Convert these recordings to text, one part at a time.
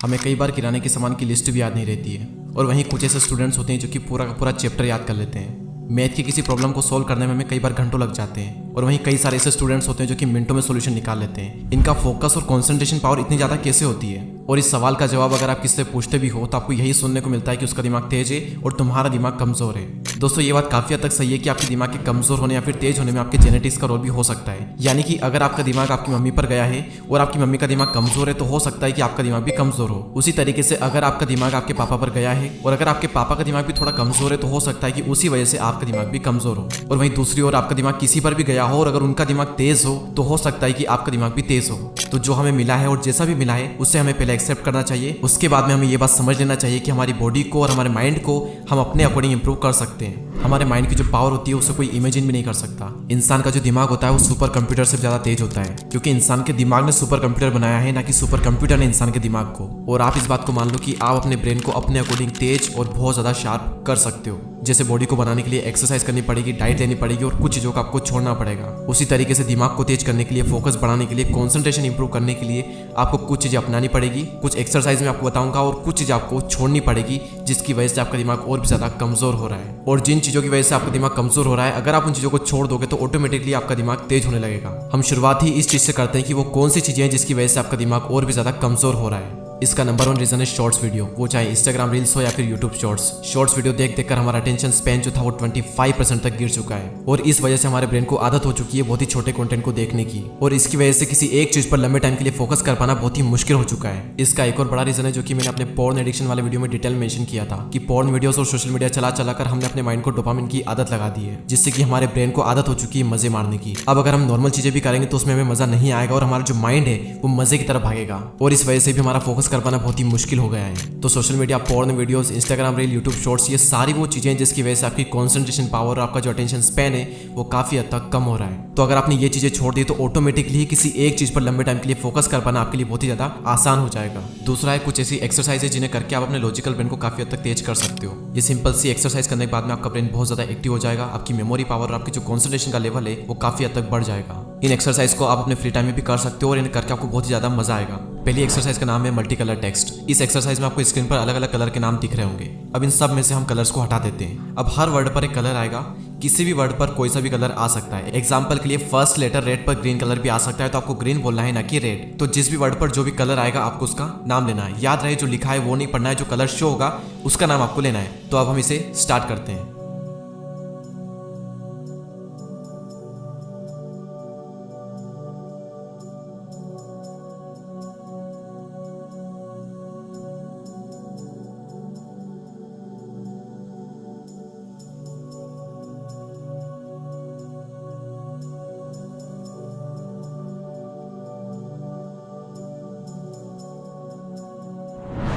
हमें कई बार किराने के सामान की लिस्ट भी याद नहीं रहती है, और वहीं कुछ ऐसे स्टूडेंट्स होते हैं जो कि पूरा का पूरा चैप्टर याद कर लेते हैं। मैथ की किसी प्रॉब्लम को सॉल्व करने में हमें कई बार घंटों लग जाते हैं, और वहीं कई सारे ऐसे स्टूडेंट्स होते हैं जो कि मिनटों में सॉल्यूशन निकाल लेते हैं। इनका फोकस और कंसंट्रेशन पावर इतनी ज़्यादा कैसे होती है? और इस सवाल का जवाब अगर आप किससे पूछते भी हो तो आपको यही सुनने को मिलता है कि उसका दिमाग तेज है और तुम्हारा दिमाग कमजोर है। दोस्तों, ये बात काफी हद तक सही है कि आपके दिमाग के कमजोर होने या फिर तेज होने में आपके जेनेटिक्स का रोल भी हो सकता है। यानी कि अगर आपका दिमाग आपकी मम्मी पर गया है और आपकी मम्मी का दिमाग कमजोर है तो हो सकता है कि आपका दिमाग भी कमजोर हो। उसी तरीके से अगर आपका दिमाग आपके पापा पर गया है और अगर आपके पापा का दिमाग भी थोड़ा कमजोर है तो हो सकता है कि उसी वजह से आपका दिमाग भी कमजोर हो। और वहीं दूसरी ओर आपका दिमाग किसी पर भी गया हो और अगर उनका दिमाग तेज हो तो हो सकता है कि आपका दिमाग भी तेज हो। तो जो हमें मिला है और जैसा भी मिला है उससे हमें पहले एक्सेप्ट करना चाहिए। उसके बाद में हमें ये बात समझ लेना चाहिए कि हमारी बॉडी को और हमारे माइंड को हम अपने अकॉर्डिंग इंप्रूव कर सकते हैं। हमारे माइंड की जो पावर होती है उसे कोई इमेजिन भी नहीं कर सकता। इंसान का जो दिमाग होता है वो सुपर कंप्यूटर से ज्यादा तेज होता है, क्योंकि इंसान के दिमाग ने सुपर कंप्यूटर बनाया है, ना कि सुपर कंप्यूटर ने इंसान के दिमाग को। और आप इस बात को मान लो कि आप अपने ब्रेन को अपने अकॉर्डिंग तेज और बहुत ज्यादा शार्प कर सकते हो। जैसे बॉडी को बनाने के लिए एक्सरसाइज करनी पड़ेगी, डाइट लेनी पड़ेगी और कुछ चीजों को आपको छोड़ना पड़ेगा। उसी तरीके से दिमाग को तेज करने के लिए, फोकस बढ़ाने के लिए, कॉन्सेंट्रेशन इंप्रूव करने के लिए आपको कुछ चीजें अपनानी पड़ेगी। कुछ एक्सरसाइज में आपको बताऊंगा और कुछ चीजें आपको छोड़नी पड़ेगी जिसकी वजह से आपका दिमाग और भी ज्यादा कमजोर हो रहा है। और जिन चीजों की वजह से आपका दिमाग कमजोर हो रहा है, अगर आप उन चीजों को छोड़ दोगे तो ऑटोमेटिकली आपका दिमाग तेज होने लगेगा। हम शुरुआत ही इस चीज से करते हैं कि वो कौन सी चीजें हैं जिसकी वजह से आपका दिमाग और भी ज्यादा कमजोर हो रहा है। इसका नंबर 1 रीजन है शॉर्ट्स वीडियो, वो चाहे इंस्टाग्राम रील्स हो या फिर यूट्यूब शॉर्ट्स। शॉर्ट्स वीडियो देख देखकर हमारा अटेंशन स्पैन जो था वो 25% तक गिर चुका है, और इस वजह से हमारे ब्रेन को आदत हो चुकी है बहुत ही छोटे कंटेंट को देखने की, और इसकी वजह से किसी एक चीज पर लंबे टाइम के लिए फोकस कर पाना बहुत ही मुश्किल हो चुका है। इसका एक और बड़ा रीजन है जो कि मैंने अपने पोर्न एडिक्शन वाले वीडियो में डिटेल मेंशन किया था कि पोर्न वीडियोस और सोशल मीडिया चला चला कर हमने अपने माइंड को डोपामिन की आदत लगा दी है, जिससे कि हमारे ब्रेन को आदत हो चुकी है मजे मारने की। अब अगर हम नॉर्मल चीजें भी करेंगे तो उसमें हमें मजा नहीं आएगा और हमारा जो माइंड है वो मजे की तरफ भागेगा, और इस वजह से भी हमारा फोकस कर पाना बहुत ही मुश्किल हो गया है। तो social media, porn videos, Instagram reel, YouTube shorts, ये सारी वो चीजें हैं जिसकी वजह से आपकी कंसंट्रेशन पावर और आपका जो अटेंशन स्पैन है वो काफी हद तक कम हो रहा है। तो अगर आपने ये चीजें छोड़ दी तो ऑटोमेटिकली किसी एक चीज पर लंबे टाइम के लिए फोकस कर पाना आपके लिए बहुत ही ज्यादा आसान हो जाएगा। दूसरा है कुछ ऐसी एक्सरसाइज है जिन्हें करके आप अपने लॉजिकल ब्रेन को काफी हद तक तेज कर सकते हो। ये सिंपल सी एक्सरसाइज करने के बाद में आपका ब्रेन बहुत ज्यादा एक्टिव हो जाएगा, आपकी मेमोरी पावर और आपकी जो कंसंट्रेशन का लेवल है वो काफी हद तक बढ़ जाएगा। इन एक्सरसाइज को आप अपने फ्री टाइम में भी कर सकते हो और इन्हें करके आपको बहुत ही ज्यादा मजा आएगा। पहली एक्सरसाइज का नाम है मल्टी कलर टेक्स्ट। इस एक्सरसाइज में आपको स्क्रीन पर अलग अलग कलर के नाम दिख रहे होंगे। अब इन सब में से हम कलर्स को हटा देते हैं। अब हर वर्ड पर एक कलर आएगा, किसी भी वर्ड पर कोई सा भी कलर आ सकता है। एग्जाम्पल के लिए फर्स्ट लेटर रेड पर ग्रीन कलर भी आ सकता है, तो आपको ग्रीन बोलना है ना कि रेड। तो जिस भी वर्ड पर जो भी कलर आएगा आपको उसका नाम लेना है। याद रहे जो लिखा है वो नहीं पढ़ना है, जो कलर शो होगा उसका नाम आपको लेना है। तो अब हम इसे स्टार्ट करते हैं।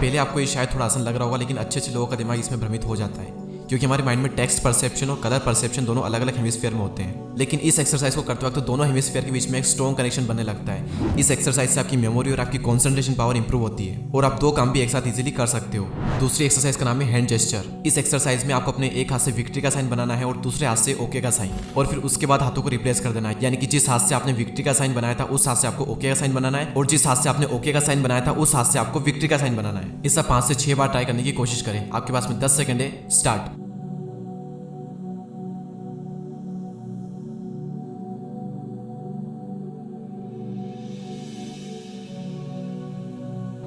पहले आपको ये शायद थोड़ा आसान लग रहा होगा, लेकिन अच्छे अच्छे लोगों का दिमाग इसमें भ्रमित हो जाता है, क्योंकि हमारे माइंड में टेक्स्ट परसेप्शन और कलर परसेप्शन दोनों अलग अलग हेमिस्फीयर में होते हैं। लेकिन इस एक्सरसाइज को करते वक्त दोनों हेमिस्फीयर के बीच में एक स्ट्रॉन्ग कनेक्शन बनने लगता है। इस एक्सरसाइज से आपकी मेमोरी और आपकी कंसंट्रेशन पावर इंप्रूव होती है और आप दो काम भी एक साथ इजीली कर सकते हो। दूसरी एक्सरसाइज का नाम है हैंड जेस्चर। इस एक्सरसाइज में आपको अपने एक हाथ से विक्ट्री का साइन बनाना है और दूसरे हाथ से ओके का साइन, और फिर उसके बाद हाथों को रिप्लेस कर देना है। यानी कि जिस हाथ से आपने विक्ट्री का साइन बनाया था उस हाथ से आपको ओके का साइन बनाना है, और जिस हाथ से आपने ओके का साइन बनाया था उस हाथ से आपको विक्ट्री का साइन बनाना है। इस 5 से 6 बार ट्राई करने की कोशिश करें। आपके पास में 10 सेकंड है, स्टार्ट।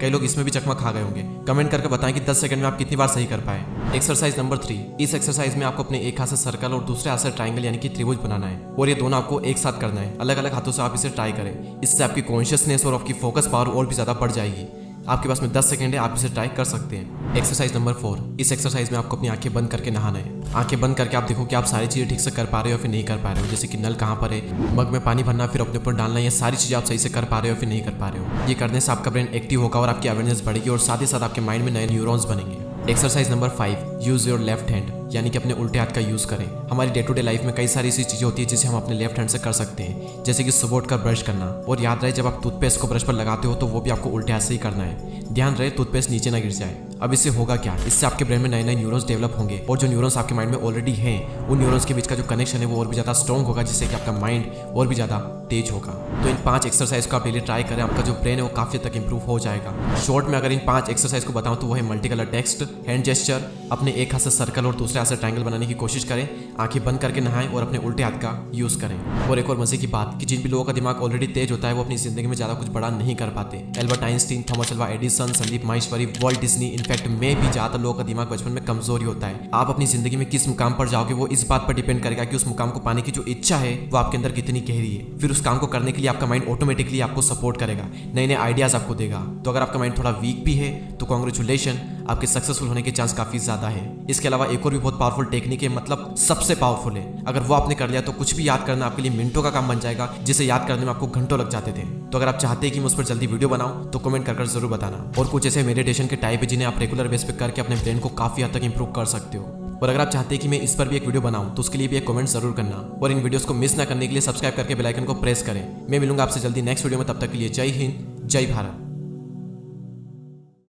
कई लोग इसमें भी चकमा खा गए होंगे। कमेंट करके बताएं कि 10 सेकंड में आप कितनी बार सही कर पाए। Exercise number 3। इस एक्सरसाइज में आपको अपने एक हाथ से सर्कल और दूसरे हाथ से ट्रायंगल यानी कि त्रिभुज बनाना है, और ये दोनों आपको एक साथ करना है। अलग अलग हाथों से आप इसे ट्राई करें। इससे आपकी कॉन्शियसनेस और आपकी फोकस पावर और भी ज्यादा बढ़ जाएगी। आपके पास में 10 सेकंड है, आप इसे ट्राई कर सकते हैं। Exercise number 4। इस एक्सरसाइज में आपको अपनी आंखें बंद करके नहाना है। आंखें बंद करके आप देखो कि आप सारी चीजें ठीक से कर पा रहे हो या फिर नहीं कर पा रहे हो। जैसे कि नल कहाँ पर है, मग में पानी भरना, फिर अपने ऊपर डालना, ये सारी चीजें आप सही से कर पा रहे हो या फिर नहीं कर पा रहे हो। ये करने से आपका ब्रेन एक्टिव होगा और आपकी अवेयरनेस बढ़ेगी और साथ ही साथ आपके माइंड में नए न्यूरॉन्स बनेंगे। Exercise number 5। Use your left hand. यानी कि अपने उल्टे हाथ का यूज़ करें। हमारी डे टू डे लाइफ में कई सारी ऐसी चीज़ें होती है जिसे हम अपने लेफ्ट हैंड से कर सकते हैं, जैसे कि सुबह उठकर ब्रश करना। और याद रहे, जब आप टूथपेस्ट को ब्रश पर लगाते हो तो वो भी आपको उल्टे हाथ से ही करना है। ध्यान रहे टूथपेस्ट नीचे ना गिर जाए। अब इससे होगा क्या, इससे आपके ब्रेन में नए नए न्यूरॉन्स डेवलप होंगे और जो न्यूरॉन्स आपके माइंड में ऑलरेडी हैं उन न्यूरॉन्स के बीच का जो कनेक्शन है वो और भी ज़्यादा स्ट्रॉन्ग होगा, जिससे कि आपका माइंड और भी ज़्यादा तेज होगा। तो इन 5 एक्सरसाइज को आप डेली ट्राई करें, आपका जो ब्रेन है वो काफ़ी हद तक इंप्रूव हो जाएगा। शॉर्ट में अगर इन 5 एक्सरसाइज को बताऊं तो वो है multi colour text, hand gesture, अपने एक हाथ से सर्कल और दूसरे हाथ से ट्रायंगल बनाने की कोशिश करें, आंखें बंद करके नहाएं और अपने उल्टे हाथ का यूज़ करें। और एक और मजे की बात कि जिन भी लोगों का दिमाग ऑलरेडी तेज होता है वो अपनी जिंदगी में ज़्यादा कुछ बड़ा नहीं कर पाते। Albert Einstein, Thomas Alva Edison, Sandeep Maheshwari, Walt Disney, in fact मैं भी, ज़्यादातर लोगों का दिमाग बचपन में कमजोरी होता है। आप अपनी जिंदगी में किस मुकाम पर जाओगे वो इस बात पर डिपेंड करेगा कि उस मुकाम को पाने की जो इच्छा है वो आपके अंदर कितनी गहरी है। फिर उस काम को करने के लिए आपका माइंड ऑटोमेटिकली आपको सपोर्ट करेगा, नए नए आइडियाज आपको देगा। तो अगर आपका माइंड थोड़ा वीक भी है तो कांग्रेचुलेशन, आपके सक्सेसफुल होने के चांस काफी ज्यादा है। इसके अलावा एक और भी बहुत पावरफुल टेक्निक है, मतलब सबसे पावरफुल है। अगर वो आपने कर लिया तो कुछ भी याद करना आपके लिए मिनटों का काम बन जाएगा, जिसे याद करने में आपको घंटों लग जाते थे। तो अगर आप चाहते हैं कि मैं उस पर जल्दी वीडियो बनाऊं तो कमेंट कर जरूर बताना। और कुछ ऐसे मेडिटेशन के टाइप है जिन्हें आप रेगुलर बेस पे करके अपने ब्रेन को काफी हद तक इंप्रूव कर सकते हो। और अगर आप चाहते हैं कि मैं इस पर भी एक वीडियो बनाऊं तो उसके लिए भी एक कमेंट जरूर करना। और इन वीडियोस को मिस ना करने के लिए सब्सक्राइब करके बेल आइकन को प्रेस करें। मैं मिलूंगा आपसे जल्दी नेक्स्ट वीडियो में, तब तक के लिए जय हिंद, जय भारत।